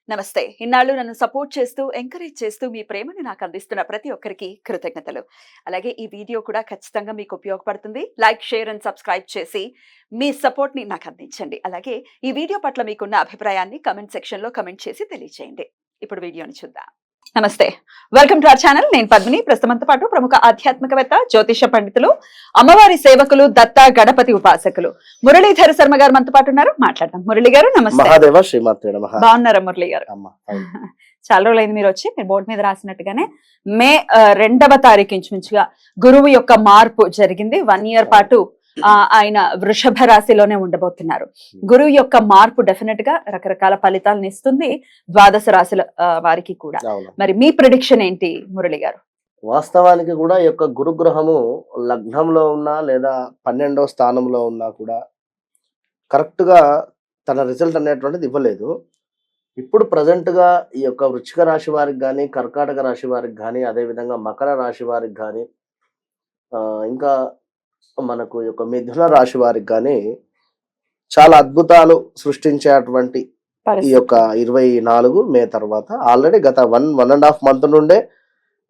నమస్తే. ఇన్నాళ్ళు నన్ను సపోర్ట్ చేస్తూ, ఎంకరేజ్ చేస్తూ మీ ప్రేమని నాకు అందిస్తున్న ప్రతి ఒక్కరికి కృతజ్ఞతలు. అలాగే ఈ వీడియో కూడా ఖచ్చితంగా మీకు ఉపయోగపడుతుంది. లైక్, షేర్ అండ్ సబ్స్క్రైబ్ చేసి మీ సపోర్ట్‌ని నాకు అందించండి. అలాగే ఈ వీడియో పట్ల మీకున్న అభిప్రాయాన్ని కామెంట్ సెక్షన్‌లో కామెంట్ చేసి తెలియజేయండి. ఇప్పుడు వీడియోని చూద్దాం. నమస్తే. Welcome to our channel. నేను పద్మిని. ప్రస్తుతంతో పాటు ప్రముఖ ఆధ్యాత్మికవేత్త, జ్యోతిష పండితులు, అమ్మవారి సేవకులు, దత్త గణపతి ఉపాసకులు మురళీధర శర్మ గారు మనతో పాటు ఉన్నారు. మాట్లాడదాం. మురళి గారు నమస్తే. మహాదేవ శ్రీమాత్రే నమః. బాగున్నారా మురళి గారు? చాలా రోజులైంది మీరు వచ్చి. మీరు బోర్డు మీద రాసినట్టుగానే మే 2వ తారీఖు ఇంచుమించుగా గురువు యొక్క మార్పు జరిగింది. 1 ఇయర్ పాటు ఆయన వృషభ రాశిలోనే ఉండబోతున్నారు. గురువు యొక్క మార్పు డెఫినెట్ గా రకరకాల ఫలితాలను ఇస్తుంది ద్వాదశ రాశుల వారికి కూడా. మరి మీ ప్రిడిక్షన్ ఏంటి మురళి గారు? వాస్తవానికి కూడా ఈ యొక్క గురుగ్రహము లగ్నంలో ఉన్నా లేదా 12వ స్థానంలో ఉన్నా కూడా కరెక్ట్ గా తన రిజల్ట్ అనేటువంటిది ఇవ్వలేదు. ఇప్పుడు ప్రజెంట్ గా ఈ యొక్క వృశ్చిక రాశి వారికి కానీ, కర్కాటక రాశి వారికి కానీ, అదే విధంగా మకర రాశి వారికి కానీ, ఇంకా మనకు ఈ యొక్క మిథున రాశి వారికి కానీ చాలా అద్భుతాలు సృష్టించేటువంటి ఈ యొక్క 24 మే తర్వాత ఆల్రెడీ గత 1.5 మంత్ నుండే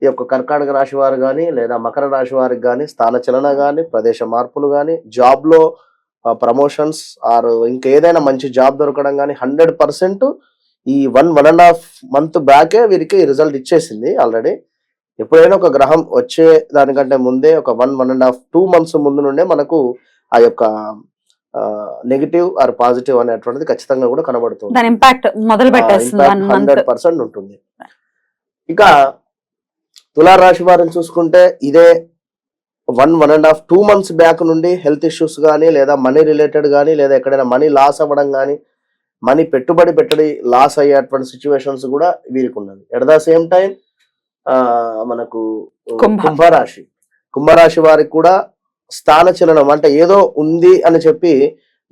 ఈ యొక్క కర్కాటక రాశి వారు కానీ లేదా మకర రాశి వారికి కానీ స్థానచలన కానీ, ప్రదేశ మార్పులు కానీ, జాబ్ లో ప్రమోషన్స్ ఆర్ ఇంకేదైనా మంచి జాబ్ దొరకడం కానీ 100% ఈ 1.5 మంత్ బ్యాకే వీరికి రిజల్ట్ ఇచ్చేసింది ఆల్రెడీ. ఎప్పుడైనా ఒక గ్రహం వచ్చే దానికంటే ముందే ఒక 1.5 2 మంత్స్ ముందు నుండే మనకు ఆ యొక్క నెగిటివ్ ఆర్ పాజిటివ్ అనేటువంటిది ఖచ్చితంగా కూడా కనబడుతుంది. దాని ఇంపాక్ట్ మొదలు పెట్టేస్తుంది. 100% ఉంటుంది. ఇక తులారాశి వారిని చూసుకుంటే ఇదే 1.5 2 మంత్స్ బ్యాక్ నుండి హెల్త్ ఇష్యూస్ కానీ లేదా మనీ రిలేటెడ్ కానీ లేదా ఎక్కడైనా మనీ లాస్ అవ్వడం కానీ, మనీ పెట్టుబడి లాస్ అయ్యేటువంటి సిచ్యువేషన్స్ కూడా వీరికి ఉన్నది. ఎట్ ద సేమ్ టైం మనకు కుంభరాశి వారికి కూడా స్థానచలనం అంటే ఏదో ఉంది అని చెప్పి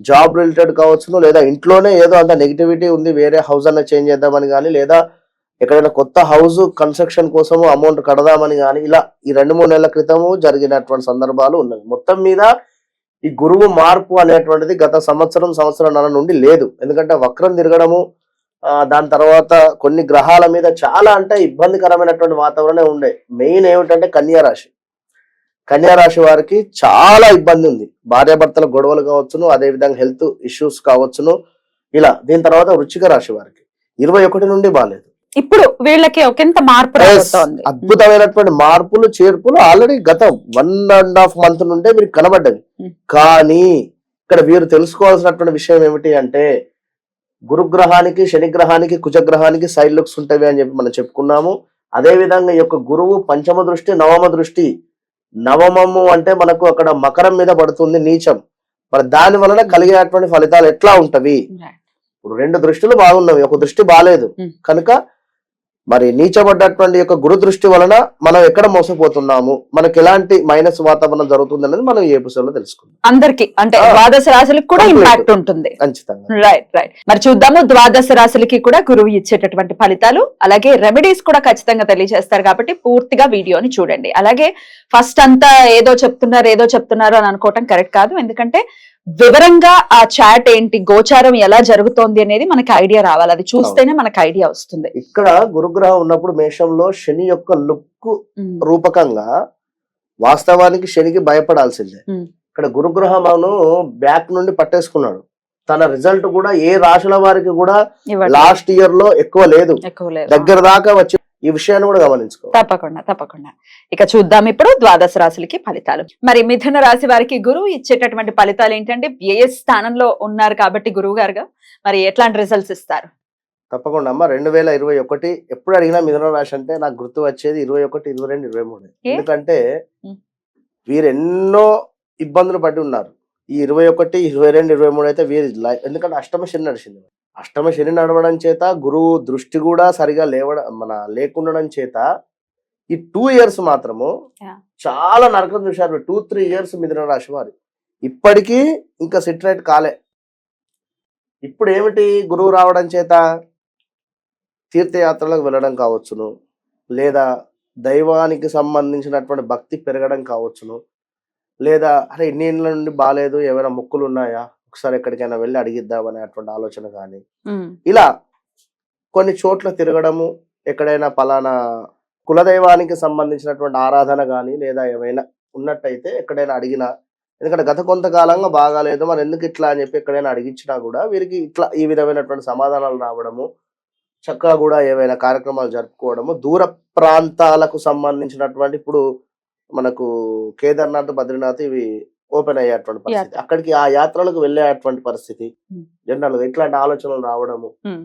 జాబ్ రిలేటెడ్ కావచ్చును, లేదా ఇంట్లోనే ఏదో అంత నెగిటివిటీ ఉంది, వేరే హౌస్ అన్న చేంజ్ చేద్దామని కానీ, లేదా ఎక్కడైనా కొత్త హౌస్ కన్స్ట్రక్షన్ కోసము అమౌంట్ కడదామని కానీ, ఇలా ఈ 2-3 నెలల క్రితము జరిగినటువంటి సందర్భాలు ఉన్నాయి. మొత్తం మీద ఈ గురువు మార్పు అనేటువంటిది గత సంవత్సరంన్నర నుండి లేదు. ఎందుకంటే వక్రం తిరగడము, దాని తర్వాత కొన్ని గ్రహాల మీద చాలా అంటే ఇబ్బందికరమైనటువంటి వాతావరణం ఉండే. మెయిన్ ఏమిటంటే కన్యారాశి వారికి చాలా ఇబ్బంది ఉంది. భార్యాభర్తల గొడవలు కావచ్చును, అదే విధంగా హెల్త్ ఇష్యూస్ కావచ్చును, ఇలా. దీని తర్వాత వృశ్చిక రాశి వారికి 21 నుండి బాలేదు. ఇప్పుడు వీళ్ళకి ఒకంత మార్పు రాబోతోంది. అద్భుతమైనటువంటి మార్పులు చేర్పులు ఆల్రెడీ గత 1.5 మంత్ నుండే వీరికి కనబడ్డది. కానీ ఇక్కడ వీరు తెలుసుకోవాల్సినటువంటి విషయం ఏమిటి అంటే, గురుగ్రహానికి, శనిగ్రహానికి, కుజగ్రహానికి సైడ్ లుక్స్ ఉంటాయి అని చెప్పి మనం చెప్పుకున్నాము. అదే విధంగా ఈ యొక్క గురువు పంచమ దృష్టి, నవమ దృష్టి. నవమము అంటే మనకు అక్కడ మకరం మీద పడుతుంది, నీచం. మరి దాని వలన కలిగేటువంటి ఫలితాలు ఎట్లా ఉంటవి? ఇప్పుడు 2 దృష్టిలు బాగున్నవి, ఒక దృష్టి బాలేదు. కనుక మరి నీచబడ్డటువంటి యొక్క గురు దృష్టి వలన మనం ఎక్కడ మోసపోతున్నాము, మనకి ఎలాంటి మైనస్ వాతావరణం జరుగుతుంది అనేది మనం ఈ ఎపిసోడ్ లో తెలుసుకుందాం. అందరికి అంటే ద్వాదశ రాశులకు కూడా ఇంపాక్ట్ ఉంటుంది. ఖచ్చితంగా. రైట్. మరి చూద్దాము ద్వాదశ రాశులకి కూడా గురువు ఇచ్చేటటువంటి ఫలితాలు, అలాగే రెమెడీస్ కూడా ఖచ్చితంగా తెలియజేస్తారు. కాబట్టి పూర్తిగా వీడియోని చూడండి. అలాగే ఫస్ట్ అంతా ఏదో చెప్తున్నారు అని అనుకోవటం కరెక్ట్ కాదు. ఎందుకంటే వివరంగా ఆ చాట్ ఏంటి, గోచారం ఎలా జరుగుతోంది అనేది మనకి ఐడియా రావాలి. అది చూస్తేనే మనకి ఐడియా వస్తుంది. ఇక్కడ గురుగ్రహం ఉన్నప్పుడు మేషంలో శని యొక్క లుక్ రూపకంగా వాస్తవానికి శనికి భయపడాల్సిందే. ఇక్కడ గురుగ్రహమును బ్యాక్ నుండి పట్టేసుకున్నాడు. తన రిజల్ట్ కూడా ఏ రాశుల వారికి కూడా లాస్ట్ ఇయర్ లో ఎక్కువ లేదు, దగ్గర దాకా వచ్చి ఈ విషయాన్ని కూడా గమనించుకో. తప్పకుండా. ఇక చూద్దాం ఇప్పుడు ద్వాదశ రాశులకి ఫలితాలు. మరి మిథున రాశి వారికి గురువు ఇచ్చేటటువంటి ఫలితాలు ఏంటంటే, ఏ స్థానంలో ఉన్నారు కాబట్టి గురువు గారుగా మరి ఎట్లాంటి రిజల్ట్స్ ఇస్తారు? తప్పకుండా అమ్మ. 2021 ఎప్పుడు అడిగినా మిథున రాశి అంటే నాకు గుర్తు వచ్చేది 21, 22, 23. ఎందుకంటే వీరు ఎన్నో ఇబ్బందులు పడి ఉన్నారు. ఈ 21, 22, 23 అయితే వీరి ఎందుకంటే అష్టమ శని నడిచింది. అష్టమ శని నడవడం చేత గురువు దృష్టి కూడా సరిగా లేకుండడం చేత ఈ 2 ఇయర్స్ మాత్రము చాలా నరకం చూశారు. 2-3 ఇయర్స్ మిథున రాశి వారు ఇప్పటికీ ఇంకా సిట్రైట్ కాలే. ఇప్పుడు ఏమిటి, గురువు రావడం చేత తీర్థయాత్రలకు వెళ్ళడం కావచ్చును, లేదా దైవానికి సంబంధించినటువంటి భక్తి పెరగడం కావచ్చును, లేదా అరే ఇన్ని ఏళ్ళ నుండి బాగాలేదు, ఏమైనా మొక్కులు ఉన్నాయా, ఒకసారి ఎక్కడికైనా వెళ్ళి అడిగిద్దాం అనేటువంటి ఆలోచన కానీ, ఇలా కొన్ని చోట్ల తిరగడము, ఎక్కడైనా పలానా కులదైవానికి సంబంధించినటువంటి ఆరాధన గాని, లేదా ఏమైనా ఉన్నట్టయితే ఎక్కడైనా అడిగినా, ఎందుకంటే గత కొంతకాలంగా బాగాలేదు, మరి ఎందుకు ఇట్లా అని చెప్పి ఎక్కడైనా అడిగించినా కూడా వీరికి ఇట్లా ఈ విధమైనటువంటి సమాధానాలు రావడము, చక్కగా కూడా ఏవైనా కార్యక్రమాలు జరుపుకోవడము, దూర ప్రాంతాలకు సంబంధించినటువంటి ఇప్పుడు మనకు కేదార్నాథ్, బద్రీనాథ్ ఇవి ఓపెన్ అయ్యేటువంటి పరిస్థితి. యాత్ర. అక్కడికి ఆ యాత్రలకు వెళ్ళేటువంటి పరిస్థితి ఉమ్. జనరల్‌గా ఇట్లాంటి ఆలోచనలు రావడము ఉమ్.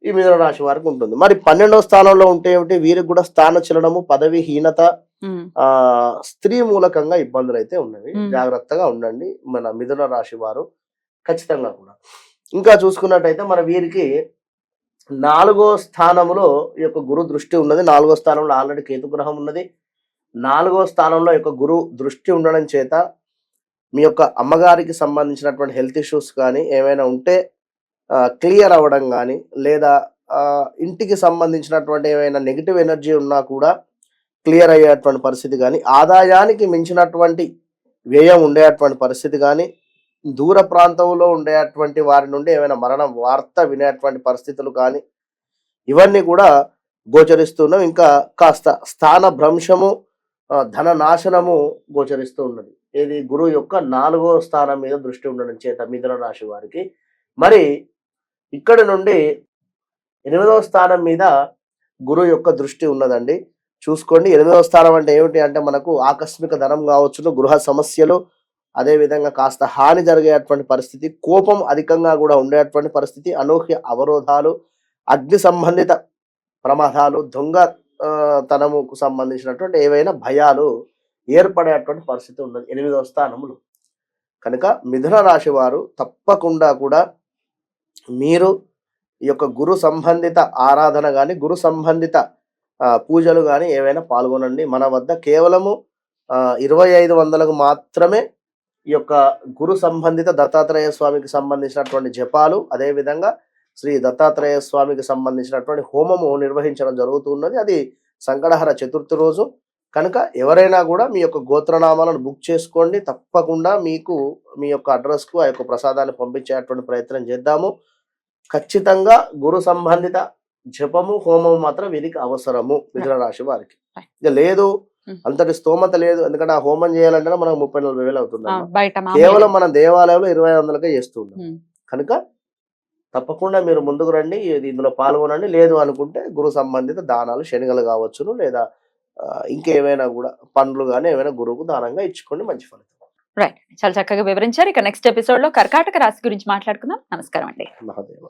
ఈ మిథున రాశి వారికి ఉంటుంది. మరి 12వ స్థానంలో ఉంటే ఏమిటి? వీరికి కూడా స్థాన చలనము, పదవి హీనత, ఉమ్. స్త్రీ మూలకంగా ఇబ్బందులైతే ఉన్నవి. ఉమ్. జాగ్రత్తగా ఉండండి మన మిథున రాశి వారు ఖచ్చితంగా కూడా. ఇంకా చూసుకున్నట్టయితే మన వీరికి 4వ స్థానంలో ఈ యొక్క గురు దృష్టి ఉన్నది. 4వ స్థానంలో ఆల్రెడీ కేతు గ్రహం ఉన్నది. 4వ స్థానంలో ఈ యొక్క గురు దృష్టి ఉండడం చేత మీ యొక్క అమ్మగారికి సంబంధించినటువంటి హెల్త్ ఇష్యూస్ కానీ ఏమైనా ఉంటే క్లియర్ అవ్వడం కానీ, లేదా ఇంటికి సంబంధించినటువంటి ఏమైనా నెగెటివ్ ఎనర్జీ ఉన్నా కూడా క్లియర్ అయ్యేటువంటి పరిస్థితి కానీ, ఆదాయానికి మించినటువంటి వ్యయం ఉండేటువంటి పరిస్థితి కానీ, దూర ప్రాంతంలో ఉండేటువంటి వారి నుండి ఏమైనా మరణం వార్త వినేటువంటి పరిస్థితులు కానీ, ఇవన్నీ కూడా గోచరిస్తున్నాం. ఇంకా కాస్త స్థాన భ్రంశము, ధన నాశనము గోచరిస్తూ ఉన్నది. ఇది గురువు యొక్క 4వ స్థానం మీద దృష్టి ఉండడం చేత మిథున రాశి వారికి. మరి ఇక్కడ నుండి 8వ స్థానం మీద గురువు యొక్క దృష్టి ఉన్నదండి. చూసుకోండి. 8వ స్థానం అంటే ఏమిటి అంటే మనకు ఆకస్మిక ధనం కావచ్చును, గృహ సమస్యలు, అదేవిధంగా కాస్త హాని జరిగేటువంటి పరిస్థితి, కోపం అధికంగా కూడా ఉండేటువంటి పరిస్థితి, అనూహ్య అవరోధాలు, అగ్ని సంబంధిత ప్రమాదాలు, దొంగ తనముకు సంబంధించినటువంటి ఏవైనా భయాలు ఏర్పడేటువంటి పరిస్థితి ఉన్నది 8వ స్థానంలో. కనుక మిథున రాశి వారు తప్పకుండా కూడా మీరు ఈ యొక్క గురు సంబంధిత ఆరాధన కానీ, గురు సంబంధిత పూజలు కానీ ఏవైనా పాల్గొనండి. మన వద్ద కేవలము 2500కు మాత్రమే ఈ యొక్క గురు సంబంధిత దత్తాత్రేయ స్వామికి సంబంధించినటువంటి జపాలు, అదేవిధంగా శ్రీ దత్తాత్రేయ స్వామికి సంబంధించినటువంటి హోమము నిర్వహించడం జరుగుతున్నది. అది సంకటహర చతుర్థి రోజు. కనుక ఎవరైనా కూడా మీ యొక్క గోత్రనామాలను బుక్ చేసుకోండి. తప్పకుండా మీకు మీ యొక్క అడ్రస్కు ఆ యొక్క ప్రసాదాన్ని పంపించేటువంటి ప్రయత్నం చేద్దాము. ఖచ్చితంగా గురు సంబంధిత జపము, హోమము మాత్రం వీరికి అవసరము మిథున రాశి వారికి. ఇక లేదు, అంతటి స్తోమత లేదు, ఎందుకంటే ఆ హోమం చేయాలంటే మనకు 30-40 వేలు అవుతుంది. కేవలం మన దేవాలయంలో 2500కే చేస్తున్నాం. కనుక తప్పకుండా మీరు ముందుకు రండి, ఇందులో పాల్గొనండి. లేదు అనుకుంటే గురు సంబంధిత దానాలు, శనగలు కావచ్చును, లేదా ఇంకేమైనా కూడా పండ్లు కానీ ఏమైనా గురువుకు దానంగా ఇచ్చుకోండి, మంచి ఫలితం. రైట్, చాలా చక్కగా వివరించారు. ఇక నెక్స్ట్ ఎపిసోడ్ లో కర్కాటక రాశి గురించి మాట్లాడుకుందాం. నమస్కారం అండి. మహాదేవ.